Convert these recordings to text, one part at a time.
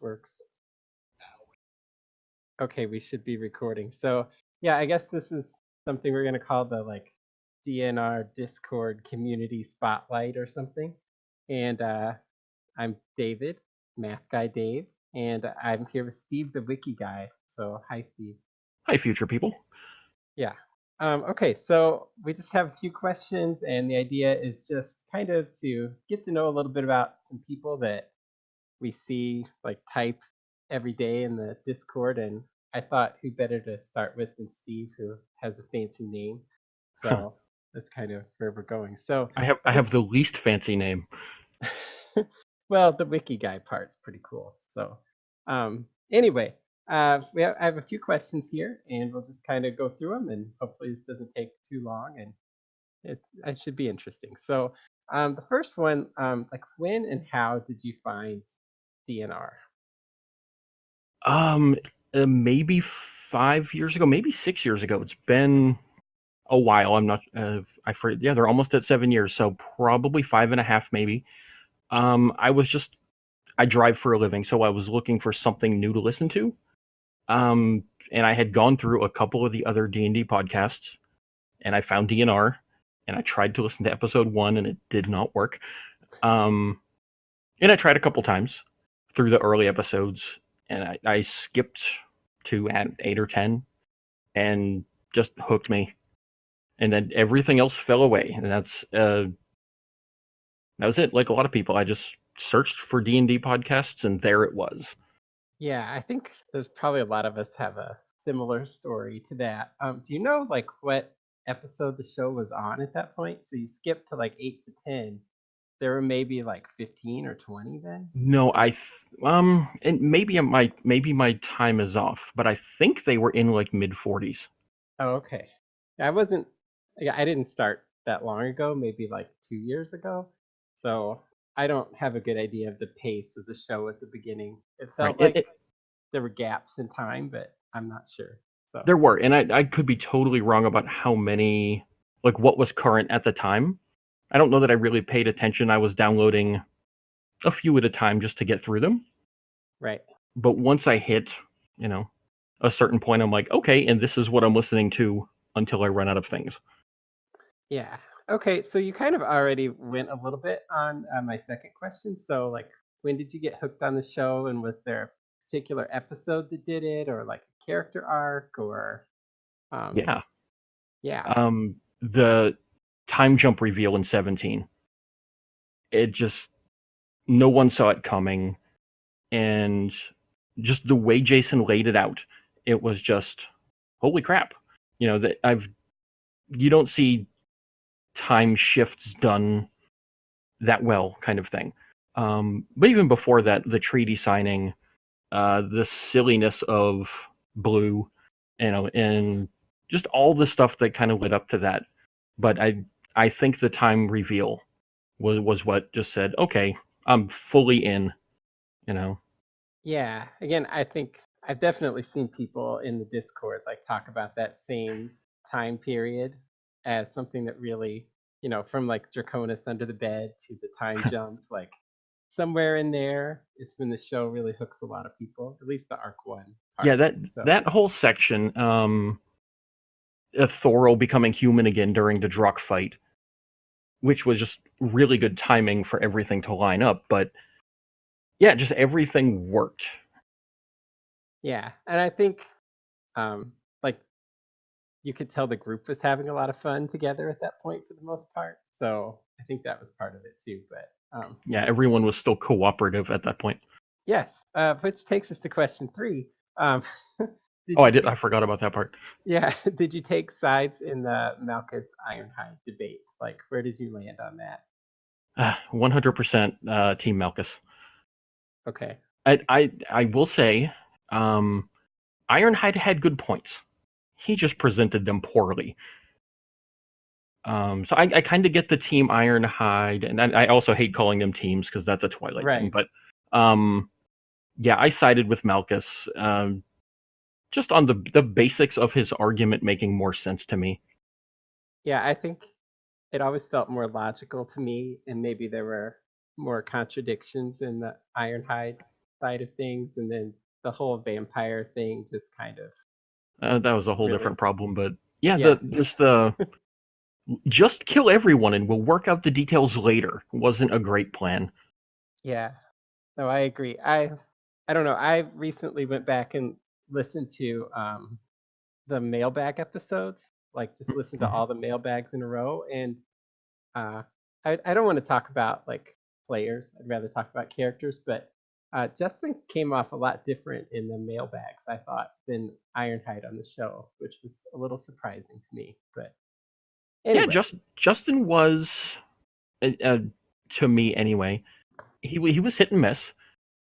Works. Okay, we should be recording. So yeah, I guess this is something we're gonna call the DNR Discord Community Spotlight or something. And I'm David, Math Guy Dave, and I'm here with Steve, the wiki guy. So hi, Steve. Hi, future people. Yeah. Okay, so we just have a few questions, and the idea is just kind of to get to know a little bit about some people that we see type every day in the Discord, and I thought who better to start with than Steve, who has a fancy name. So that's kind of where we're going. So I have the least fancy name. well, the wiki guy part's pretty cool. So anyway, I have a few questions here, and we'll just kind of go through them, and hopefully this doesn't take too long, and it should be interesting. So the first one, when and how did you find DNR? Maybe 5 years ago, maybe 6 years ago. It's been a while. I'm not. I forget. Yeah, they're almost at 7 years, so probably 5.5, maybe. I drive for a living, so I was looking for something new to listen to. And I had gone through a couple of the other D&D podcasts, and I found DNR, and I tried to listen to episode 1, and it did not work. And I tried a couple times through the early episodes, and I skipped to at 8 or 10 and just hooked me. And then everything else fell away. And that was it. Like a lot of people, I just searched for D&D podcasts, and there it was. Yeah, I think there's probably a lot of us have a similar story to that. Do you know what episode the show was on at that point? So you skipped to 8 to 10. There were maybe 15 or 20 then? No, and maybe my time is off, but I think they were in mid 40s. Oh, okay. Yeah, I didn't start that long ago, maybe 2 years ago. So I don't have a good idea of the pace of the show at the beginning. It Right. felt like there were gaps in time, but I'm not sure. So There were, and I could be totally wrong about how many, what was current at the time. I don't know that I really paid attention. I was downloading a few at a time just to get through them. right. But once I hit, a certain point, I'm like, okay, and this is what I'm listening to until I run out of things. Yeah. Okay, so you kind of already went a little bit on my second question. So when did you get hooked on the show, and was there a particular episode that did it, or a character arc, or Yeah. yeah. The time jump reveal in 17. It just, no one saw it coming, and just the way Jason laid it out, it was just, holy crap. You don't see time shifts done that well, kind of thing. But even before that, the treaty signing, the silliness of Blue, and just all the stuff that kind of led up to that. But I think the time reveal was what just said, okay, I'm fully in. Yeah. Again, I think I've definitely seen people in the Discord talk about that same time period as something that really, from Draconis Under the Bed to the time jump, somewhere in there is when the show really hooks a lot of people, at least the arc one part. Yeah, that whole section, Thoro becoming human again during the Druk fight, which was just really good timing for everything to line up. But yeah, just everything worked. Yeah, and I think you could tell the group was having a lot of fun together at that point for the most part. So I think that was part of it too. But yeah, everyone was still cooperative at that point. yes, which takes us to question 3. I forgot about that part. Yeah, did you take sides in the Malchus Ironhide debate? Where did you land on that? 100% Team Malchus. Okay. I will say, Ironhide had good points. He just presented them poorly. So I kind of get the Team Ironhide, and I also hate calling them teams because that's a Twilight thing. But yeah, I sided with Malchus, just on the basics of his argument making more sense to me. Yeah, I think it always felt more logical to me, and maybe there were more contradictions in the Ironhide side of things, and then the whole vampire thing just kind of That was a whole really, different problem, but yeah, yeah, just kill everyone and we'll work out the details later wasn't a great plan. yeah. No, I agree. I don't know. I recently went back and listened to the mailbag episodes, like just listen to Mhm. all the mailbags in a row, and uh, I don't want to talk about like players. I'd rather talk about characters, but Justin came off a lot different in the mailbags, I thought, than Ironhide on the show, which was a little surprising to me. But Yeah, anyway, Justin was, uh, to me anyway, he was hit and miss.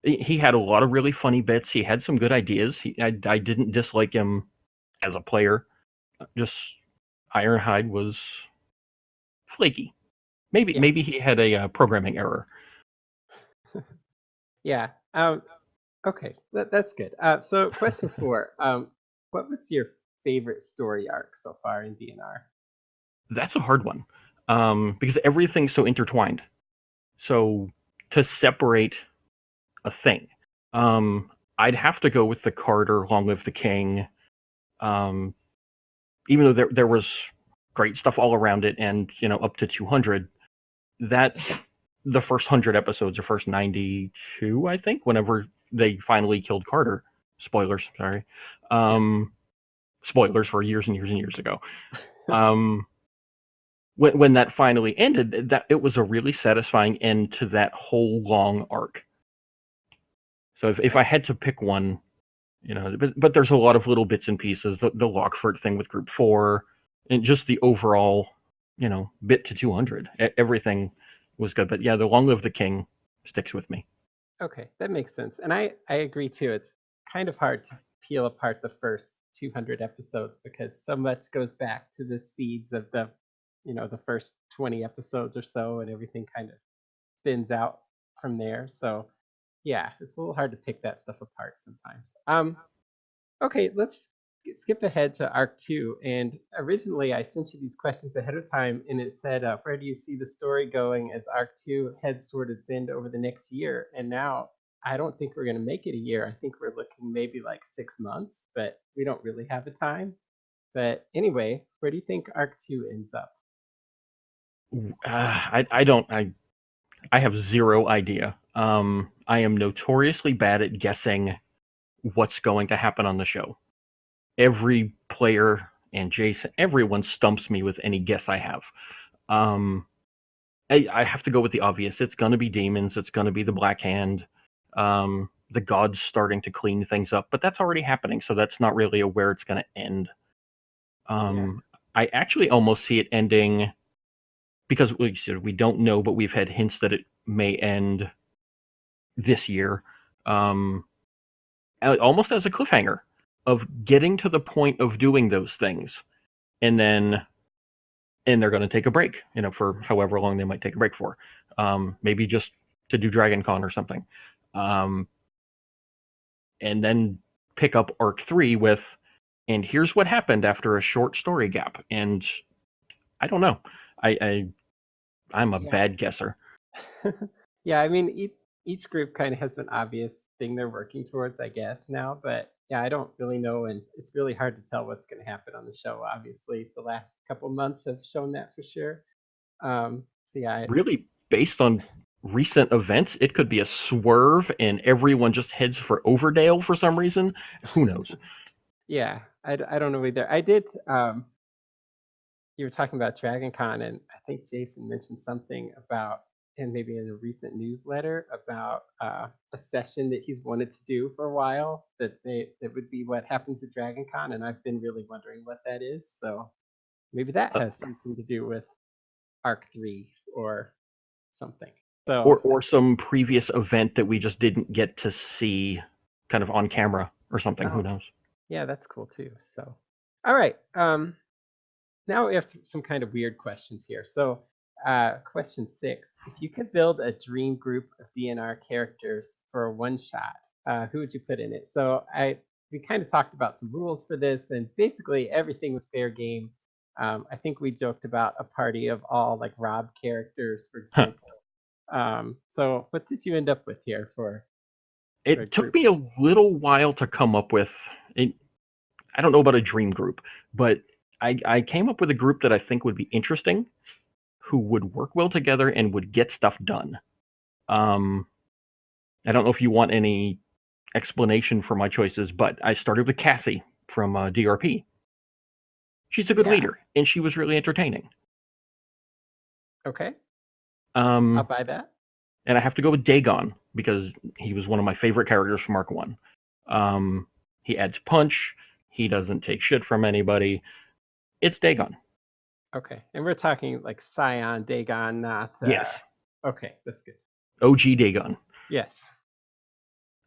He had a lot of really funny bits. He had some good ideas. I didn't dislike him as a player. Just Ironhide was flaky. yeah, Maybe he had a programming error. yeah. Okay, that's good. So question four. What was your favorite story arc so far in DNR? That's a hard one, because everything's so intertwined. So to separate a thing, um, I'd have to go with the Carter Long Live the King. Um, Even though there was great stuff all around it, and up to 200, that the first 100 episodes or first 92, I think, whenever they finally killed Carter. Spoilers, sorry. Yeah. Um, Spoilers for years and years and years ago. Um, when that finally ended, that it was a really satisfying end to that whole long arc. So if I Okay. had to pick one, but there's a lot of little bits and pieces. The Lockford thing with Group 4, and just the overall, bit to 200. Everything was good. But yeah, the Long Live the King sticks with me. Okay, that makes sense. And I agree too. It's kind of hard to peel apart the first 200 episodes because so much goes back to the seeds of the first 20 episodes or so, and everything kind of spins out from there. So yeah, it's a little hard to pick that stuff apart sometimes. Okay, let's skip ahead to Arc 2. And originally, I sent you these questions ahead of time, and it said, where do you see the story going as Arc 2 heads toward its end over the next year? And now I don't think we're going to make it a year. I think we're looking maybe like 6 months, but we don't really have a time. But anyway, where do you think Arc 2 ends up? I don't. I have zero idea. I am notoriously bad at guessing what's going to happen on the show. Every player and Jason, everyone stumps me with any guess I have. Um, I have to go with the obvious. It's going to be demons. It's going to be the Black Hand. The gods starting to clean things up, but that's already happening, so that's not really where it's going to end. Yeah. Um, I actually almost see it ending because we don't know, but we've had hints that it may end this year, um, almost as a cliffhanger of getting to the point of doing those things, and they're going to take a break, for however long they might take a break for, maybe just to do Dragon Con or something, um, and then pick up Arc 3 with, and here's what happened after a short story gap, and I don't know, I'm a Yeah. bad guesser. Yeah, I mean, each group kind of has an obvious thing they're working towards, I guess, now. But yeah, I don't really know, and it's really hard to tell what's going to happen on the show. Obviously, the last couple months have shown that for sure. So yeah, Really, based on recent events, it could be a swerve and everyone just heads for Overdale for some reason. Who knows? yeah, I don't know either. I did. You were talking about Dragon Con, and I think Jason mentioned something about, and maybe in a recent newsletter about a session that he's wanted to do for a while. That would be what happens at Dragon Con, and I've been really wondering what that is. So maybe that Uh, has something to do with Arc 3 or something. So or some previous event that we just didn't get to see kind of on camera or something. Who oh knows? yeah, that's cool too. So all right. Now we have some kind of weird questions here. So, question 6: if you could build a dream group of DNR characters for a one shot, who would you put in it? So, we kind of talked about some rules for this, and basically everything was fair game. I think we joked about a party of all like Rob characters, for Huh. example. So, what did you end up with here for? or It took group? me a little while to come up with. I don't know about a dream group, but I came up with a group that I think would be interesting, who would work well together and would get stuff done. I don't know if you want any explanation for my choices, but I started with Cassie from DRP. She's a good Yeah. leader, and she was really entertaining. Okay. I'll Um, buy that. and I have to go with Dagon because he was one of my favorite characters from Arc 1. He adds punch. He doesn't take shit from anybody. It's Dagon. Okay. And we're talking like Scion, Dagon, not. Yes. Okay, that's good. OG Dagon. Yes.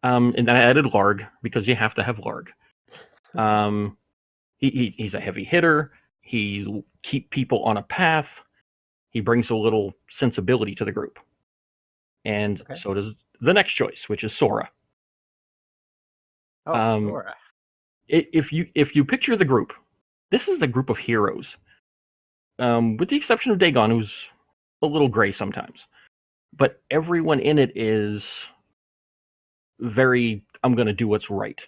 And then I added Larg because you have to have Larg. He's a heavy hitter. He keep people on a path. He brings a little sensibility to the group. And Okay. so does the next choice, which is Sora. Oh, Sora. If you picture the group, this is a group of heroes. With the exception of Dagon, who's a little gray sometimes. But everyone in it is very, I'm going to do what's right.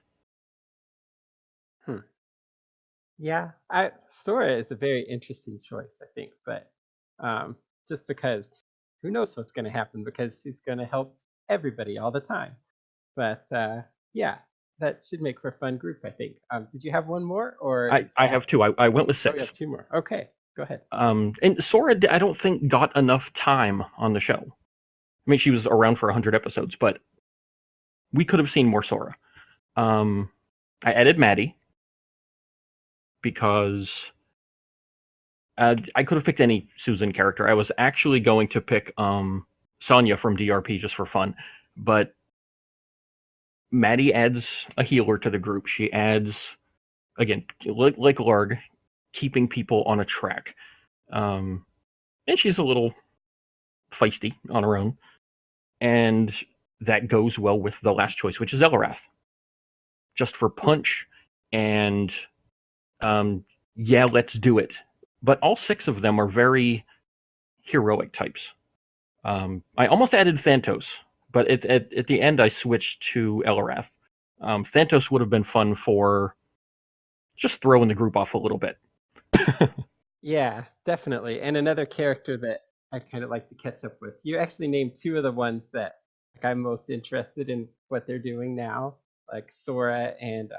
Yeah, Sora is a very interesting choice, I think, but just because who knows what's going to happen because she's going to help everybody all the time. But yeah, that should make for a fun group, I think. Did you have one more, or is I that? have two. I went with Oh, you 6. have two more. Okay, go ahead. And Sora, I don't think got enough time on the show. I mean, she was around for 100 episodes, but we could have seen more Sora. I added Maddie because I could have picked any Susan character. I was actually going to pick Sonya from DRP just for fun, but Maddie adds a healer to the group. She adds, again, like Larg, keeping people on a track. And she's a little feisty on her own. And that goes well with the last choice, which is Elrath. Just for punch and yeah, let's do it. But all 6 of them are very heroic types. I almost added Thantos, but at the end I switched to Elrath. Thantos would have been fun for just throwing the group off a little bit. Yeah, definitely. And another character that I'd kind of like to catch up with. You actually named two of the ones that like I'm most interested in what they're doing now, like Sora and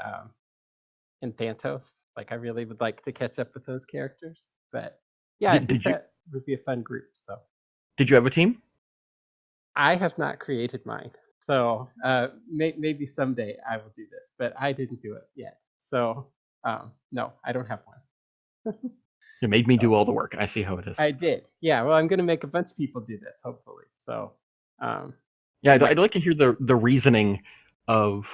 Thantos. Like I really would like to catch up with those characters. But yeah, I think Did you that would be a fun group. So have a team? I have not created mine. So maybe someday I will do this, but I didn't do it yet. So no, I don't have one. It made me So do all the work. I see how it is. I did. Yeah. Well, I'm going to make a bunch of people do this, hopefully. So Yeah, right. I'd like to hear the reasoning of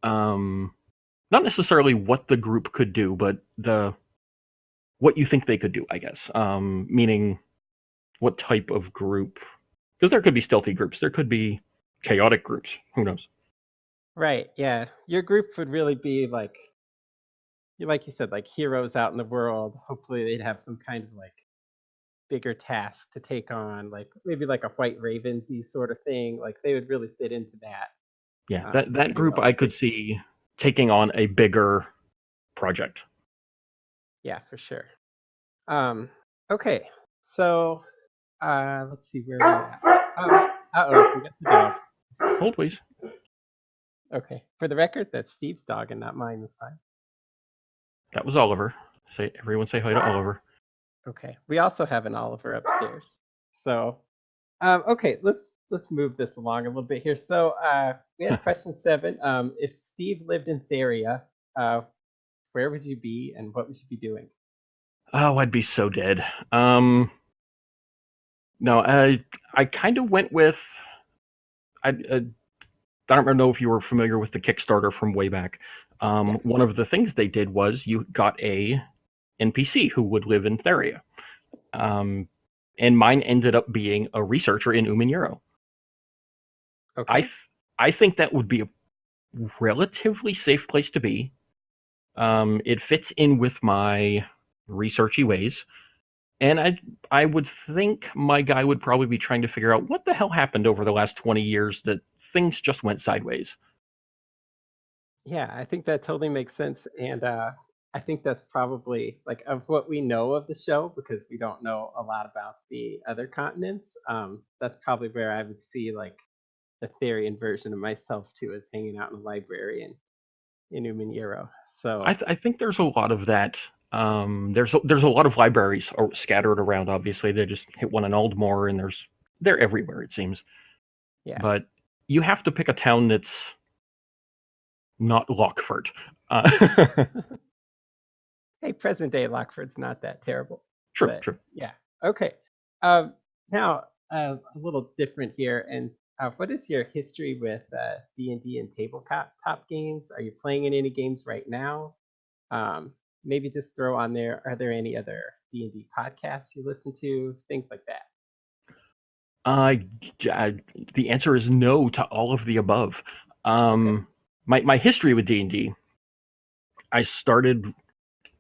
not necessarily what the group could do, but what you think they could do, I guess. Meaning what type of group? Because there could be stealthy groups, there could be chaotic groups. Who knows? Right. Yeah. Your group would really be like you said, like heroes out in the world. Hopefully, they'd have some kind of like bigger task to take on, like maybe like a White Ravensy sort of thing. Like they would really fit into that Yeah, that pretty group well, I I could think. see taking on a bigger project. Yeah, for sure. Um, okay, so let's see where we're at. Oh, we got the dog. Hold, please. Okay, for the record, that's Steve's dog and not mine this time. That was Oliver. Everyone say hi to Oliver. Okay, we also have an Oliver upstairs. So, okay, let's move this along a little bit here. So, we had question 7. If Steve lived in Theria, where would you be and what would you be doing? Oh, I'd be so dead. No, I kind of went with. I don't know if you were familiar with the Kickstarter from way back. Yeah. One of the things they did was you got a NPC who would live in Theria. And mine ended up being a researcher in Umanuro. Okay. I think that would be a relatively safe place to be. It fits in with my researchy ways. And I would think my guy would probably be trying to figure out what the hell happened over the last 20 years that things just went sideways. Yeah, I think that totally makes sense. And I think that's probably like of what we know of the show, because we don't know a lot about the other continents. That's probably where I would see like the theory and version of myself too, as hanging out in a library in Newman Euro. So I think there's a lot of that. There's a lot of libraries scattered around. Obviously, they just hit one in Aldmore, and they're everywhere, it seems. yeah. But you have to pick a town that's not Lockford. Uh, Hey, present day Lockford's not that terrible, true, but true. yeah. Okay. Um, Now a little different here. And what is your history with D&D and tabletop top games? Are you playing in any games right now? Um, Maybe just throw on there. Are there any other D&D podcasts you listen to? Things like that. Uh, the answer is no to all of the above. Okay. My history with D&D, I started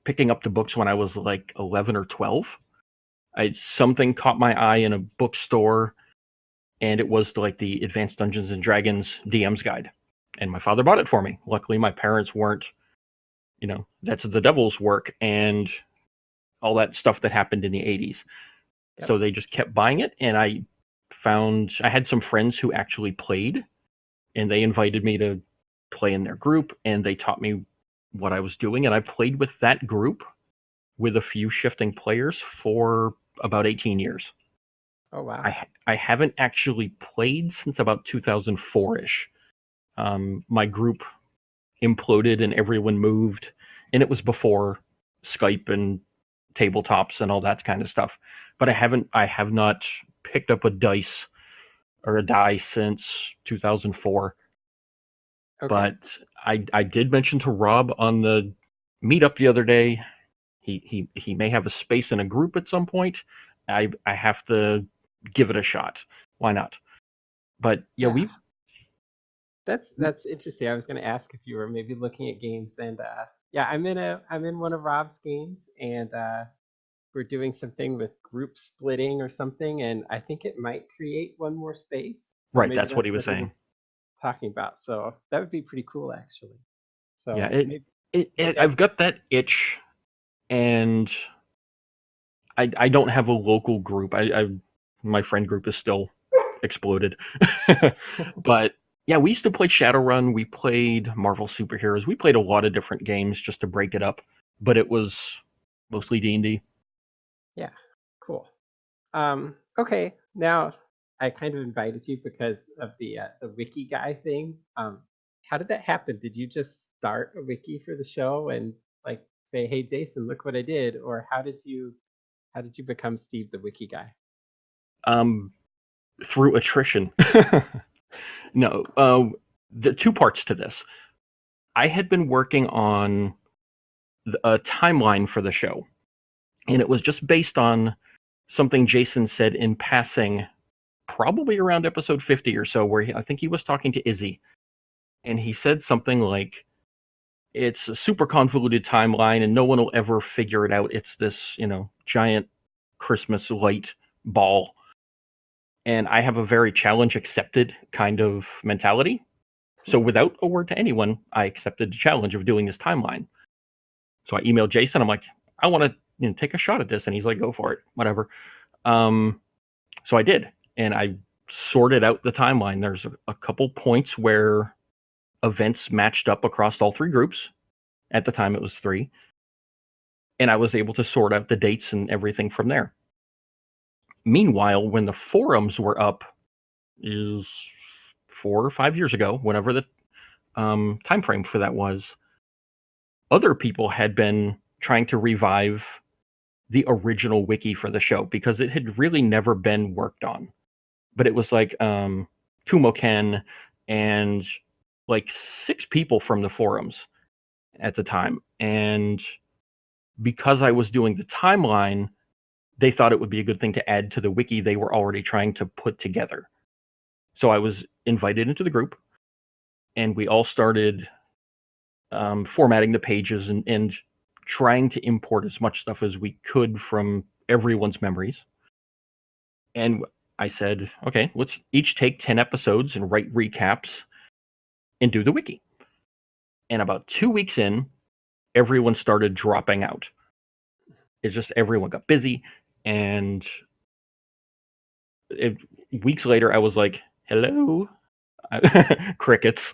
picking up the books when I was like 11 or 12. Something caught my eye in a bookstore, and it was like the Advanced Dungeons and Dragons DM's Guide. And my father bought it for me. Luckily, my parents weren't, that's the devil's work and all that stuff that happened in the 80s. Yep. So they just kept buying it, and I had some friends who actually played, and they invited me to play in their group, and they taught me what I was doing, and I played with that group with a few shifting players for about 18 years. Oh wow. I haven't actually played since about 2004-ish. My group imploded and everyone moved, and it was before Skype and tabletops and all that kind of stuff. But I have not picked up a dice or a die since 2004. Okay. But I did mention to Rob on the meetup the other day, he may have a space in a group at some point. I have to give it a shot. Why not? But yeah, Yeah. That's interesting. I was going to ask if you were maybe looking at games, and yeah, I'm in one of Rob's games, and we're doing something with group splitting or something, and I think it might create one more space. So right, maybe that's what he that's was what he was saying. talking about. So that would be pretty cool, actually. Yeah, So maybe maybe I've got that itch, and I don't have a local group. My friend group is still exploded. But yeah, we used to play Shadowrun. We played Marvel Superheroes. We played a lot of different games just to break it up. But it was mostly D&D. yeah, cool. Okay, now I kind of invited you because of the wiki guy thing. How did that happen? Did you just start a wiki for the show and like say, "Hey, Jason, look what I did," or how did you become Steve the wiki guy? Um, through attrition. No, the two parts to this. I had been working on a timeline for the show, and it was just based on something Jason said in passing, probably around episode 50 or so, where I think he was talking to Izzy, and he said something like, "It's a super convoluted timeline, and no one will ever figure it out. It's this, giant Christmas light ball." And I have a very challenge accepted kind of mentality. So without a word to anyone, I accepted the challenge of doing this timeline. So I emailed Jason. I'm like, I want to take a shot at this. And he's like, go for it, whatever. So I did. And I sorted out the timeline. There's a couple points where events matched up across all three groups. At the time, it was 3. And I was able to sort out the dates and everything from there. Meanwhile, when the forums were up, is 4 or 5 years ago, whenever the time frame for that was, other people had been trying to revive the original wiki for the show because it had really never been worked on. But it was like Kumo Ken and like 6 people from the forums at the time. And because I was doing the timeline, they thought it would be a good thing to add to the wiki they were already trying to put together. So I was invited into the group, and we all started formatting the pages and trying to import as much stuff as we could from everyone's memories. And I said, okay, let's each take 10 episodes and write recaps and do the wiki. And about 2 weeks in, everyone started dropping out. It's just everyone got busy, and weeks later, I was like, hello? Crickets.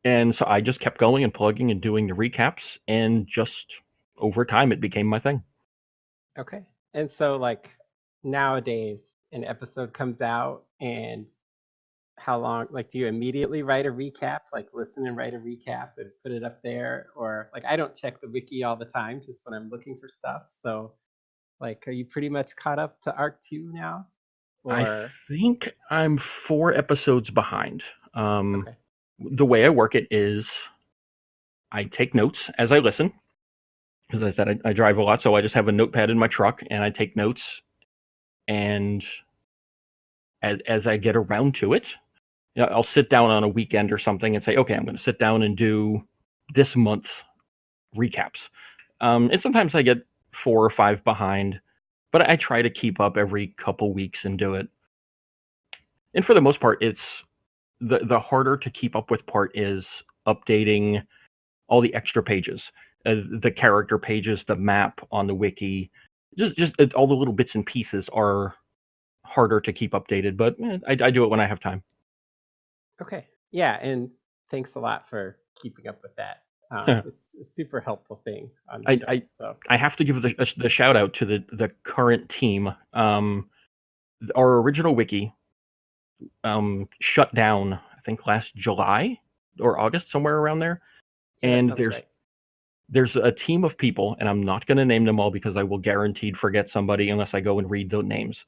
And so I just kept going and plugging and doing the recaps, and just over time, it became my thing. Okay. And so like nowadays an episode comes out and how long, like, do you immediately write a recap, like listen and write a recap and put it up there? Or like, I don't check the wiki all the time, just when I'm looking for stuff. So like, are you pretty much caught up to arc 2 now? I Or think I'm 4 episodes behind. okay. The way I work it is I take notes as I listen. Because I said I drive a lot, so I just have a notepad in my truck and I take notes. And as I get around to it, I'll sit down on a weekend or something and say, okay, I'm going to sit down and do this month's recaps. And sometimes I get 4 or 5 behind, but I try to keep up every couple weeks and do it. And for the most part, it's the harder to keep up with part is updating all the extra pages, the character pages, the map on the wiki, just all the little bits and pieces are harder to keep updated. But I do it when I have time. Okay. Yeah, and thanks a lot for keeping up with that. It's a super helpful thing on the I, show. I So I have to give the shout out to the current team. Our original wiki shut down, I think last July or August, somewhere around there. yeah, that And sounds right. there's a team of people, and I'm not going to name them all because I will guaranteed forget somebody unless I go and read the names.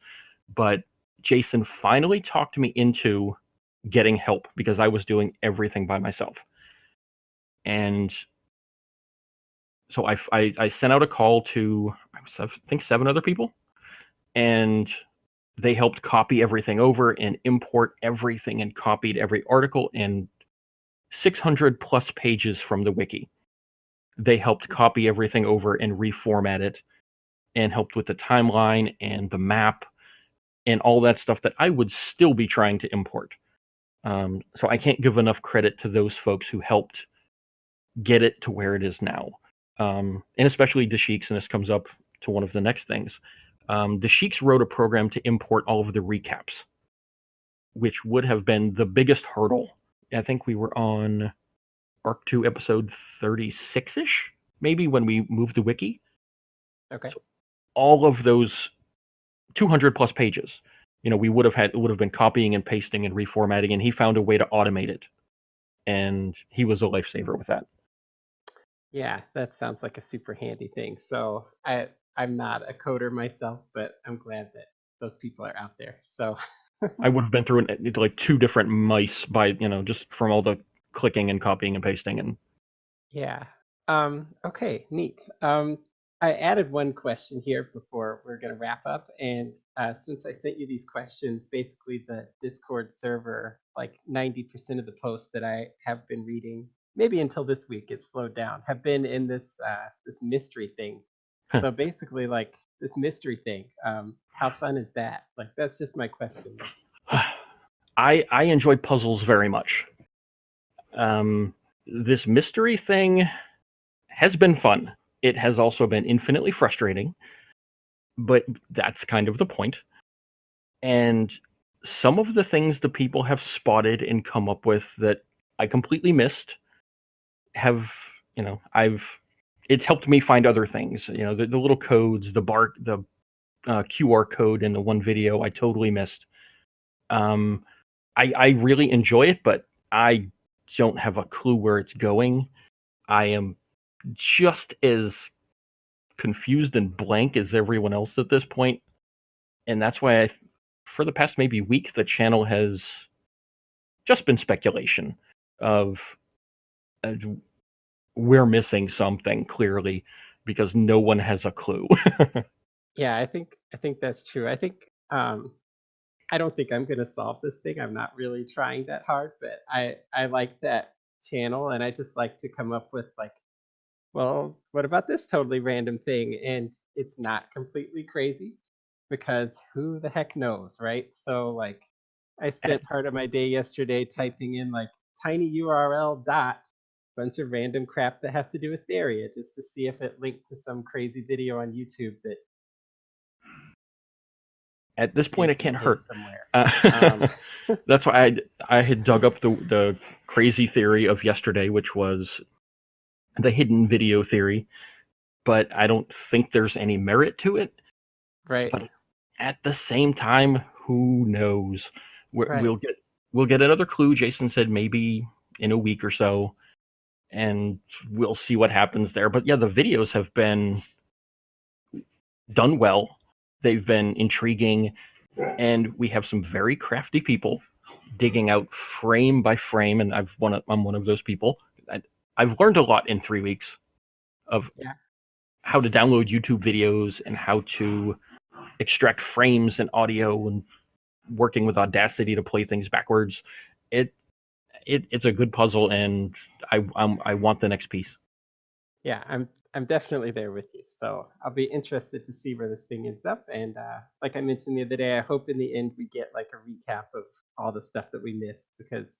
But Jason finally talked me into getting help because I was doing everything by myself. And so I sent out a call to, I think, 7 other people, and they helped copy everything over and import everything and copied every article and 600 plus pages from the wiki. They helped copy everything over and reformat it and helped with the timeline and the map and all that stuff that I would still be trying to import. So I can't give enough credit to those folks who helped get it to where it is now. And especially Dasheiks, and this comes up to one of the next things. Dasheiks wrote a program to import all of the recaps, which would have been the biggest hurdle. I think we were on Arc 2 episode 36-ish, maybe, when we moved the wiki. Okay. So all of those 200 plus pages, we would have been copying and pasting and reformatting, and he found a way to automate it, and he was a lifesaver with that. Yeah, that sounds like a super handy thing. So I'm not a coder myself, but I'm glad that those people are out there. So I would have been through like 2 different mice by just from all the clicking and copying and pasting. And yeah. Okay, neat. I added one question here before we're going to wrap up. And since I sent you these questions, basically the Discord server, like 90% of the posts that I have been reading, maybe until this week it slowed down, have been in this mystery thing. So basically, like this mystery thing, how fun is that? Like that's just my question. I enjoy puzzles very much. This mystery thing has been fun. It has also been infinitely frustrating, but that's kind of the point. And some of the things the people have spotted and come up with that I completely missed have, it's helped me find other things. The little codes, the QR code in the one video I totally missed. I really enjoy it, but I don't have a clue where it's going. I am just as confused and blank as everyone else at this point, and that's why for the past maybe week, the channel has just been speculation of uh, we're missing something clearly because no one has a clue. Yeah, I think that's true. I don't think I'm gonna solve this thing. I'm not really trying that hard, but I like that channel, and I just like to come up with like, well, what about this totally random thing? And it's not completely crazy because who the heck knows, right? So like I spent part of my day yesterday typing in like tiny URL dot bunch of random crap that has to do with area just to see if it linked to some crazy video on YouTube that At this point, it Jason can't hid hurt. somewhere. Uh, that's why I had dug up the crazy theory of yesterday, which was the hidden video theory, but I don't think there's any merit to it. Right. But at the same time, who knows? Right. We'll get another clue. Jason said maybe in a week or so, and we'll see what happens there. But yeah, the videos have been done well. They've been intriguing, and we have some very crafty people digging out frame by frame. And I'm one of those people. I've learned a lot in 3 weeks of how to download YouTube videos and how to extract frames and audio and working with Audacity to play things backwards. It's a good puzzle, and I want the next piece. Yeah, I'm definitely there with you. So I'll be interested to see where this thing ends up. And like I mentioned the other day, I hope in the end we get like a recap of all the stuff that we missed because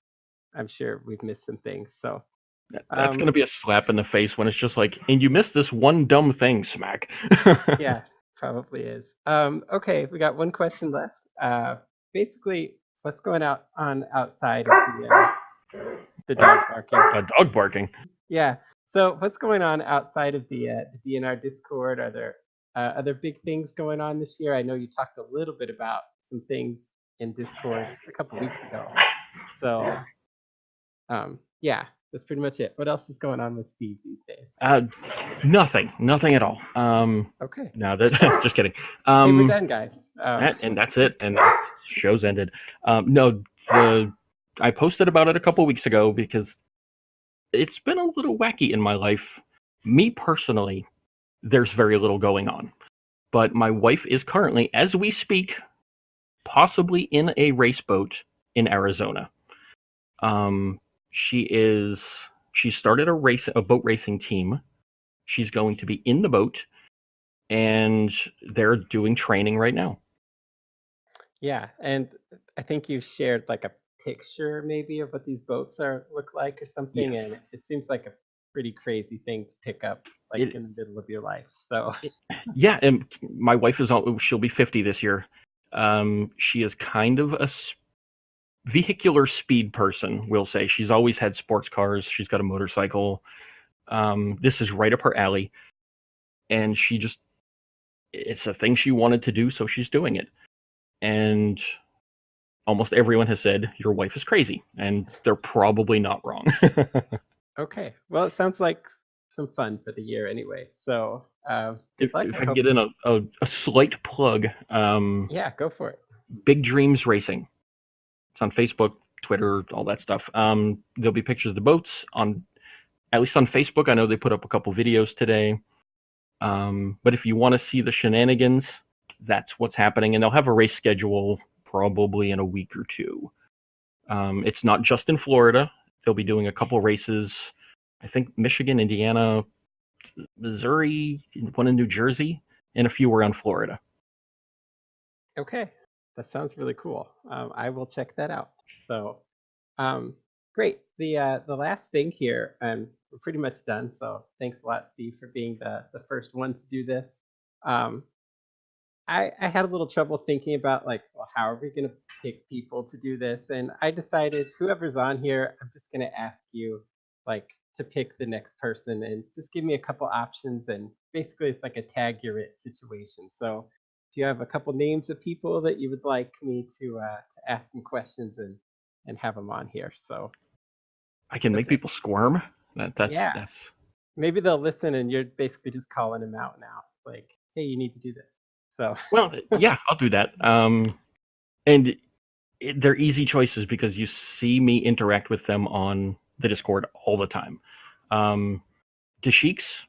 I'm sure we've missed some things. So That's going to be a slap in the face when it's just like, and you missed this one dumb thing, smack. yeah, probably is. Okay, we got one question left. Basically, what's going on outside of the dog barking? A dog barking. Yeah. So what's going on outside of the DNR Discord? Are there other big things going on this year? I know you talked a little bit about some things in Discord a couple weeks ago. So yeah, that's pretty much it. What else is going on with Steve these days? Nothing at all. Okay. No, just kidding. Hey, we're done, guys. And that's it. And the show's ended. No, I posted about it a couple weeks ago because it's been a little wacky in my life. Me personally, there's very little going on. But my wife is currently, as we speak, possibly in a race boat in Arizona. She started a boat racing team. She's going to be in the boat, and they're doing training right now. Yeah, and I think you shared like a picture maybe of what these boats look like or something, Yes. and it seems like a pretty crazy thing to pick up like in the middle of your life. So yeah, and my wife she'll be 50 this year. She is kind of a vehicular speed person, we'll say. She's always had sports cars. She's got a motorcycle. This is right up her alley, and it's a thing she wanted to do, so she's doing it. And almost everyone has said your wife is crazy, and they're probably not wrong. okay, well, it sounds like some fun for the year anyway. So good luck. If I can get in a slight plug, yeah, go for it. Big Dreams Racing. It's on Facebook, Twitter, all that stuff. There'll be pictures of the boats at least on Facebook. I know they put up a couple videos today. But if you want to see the shenanigans, that's what's happening. And they'll have a race schedule probably in a week or two. It's not just in Florida. They'll be doing a couple races. I think Michigan, Indiana, Missouri, one in New Jersey, and a few around Florida. Okay, that sounds really cool. I will check that out. So great. The last thing here, and we're pretty much done. So thanks a lot, Steve, for being the first one to do this. I had a little trouble thinking about like, well, how are we going to pick people to do this? And I decided whoever's on here, I'm just going to ask you like to pick the next person and just give me a couple options. And basically, it's like a tag your it situation. So do you have a couple names of people that you would like me to ask some questions and have them on here? So I can make people squirm. That's maybe they'll listen and you're basically just calling them out now, like, hey, you need to do this. So well, yeah, I'll do that. And they're easy choices because you see me interact with them on the Discord all the time. Dashik's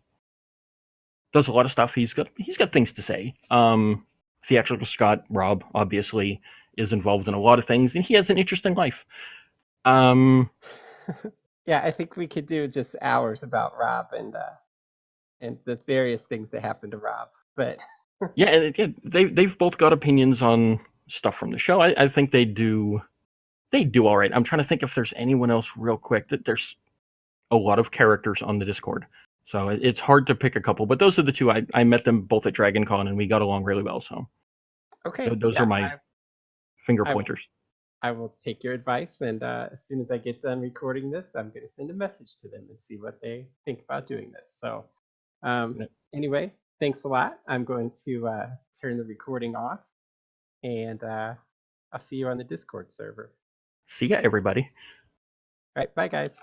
does a lot of stuff. He's got things to say. Theatrical Scott Rob obviously is involved in a lot of things, and he has an interesting life. yeah, I think we could do just hours about Rob and the various things that happened to Rob. But Yeah, and again, they've both got opinions on stuff from the show. I think they do all right. I'm trying to think if there's anyone else real quick. That there's a lot of characters on the Discord, so it's hard to pick a couple. But those are the two. I met them both at Dragon Con, and we got along really well. So Okay, those are yeah, my finger I will pointers. I will take your advice, and as soon as I get done recording this, I'm going to send a message to them and see what they think about doing this. So, um, anyway, thanks a lot. I'm going to turn the recording off, and I'll see you on the Discord server. See ya, everybody. All right, bye, guys.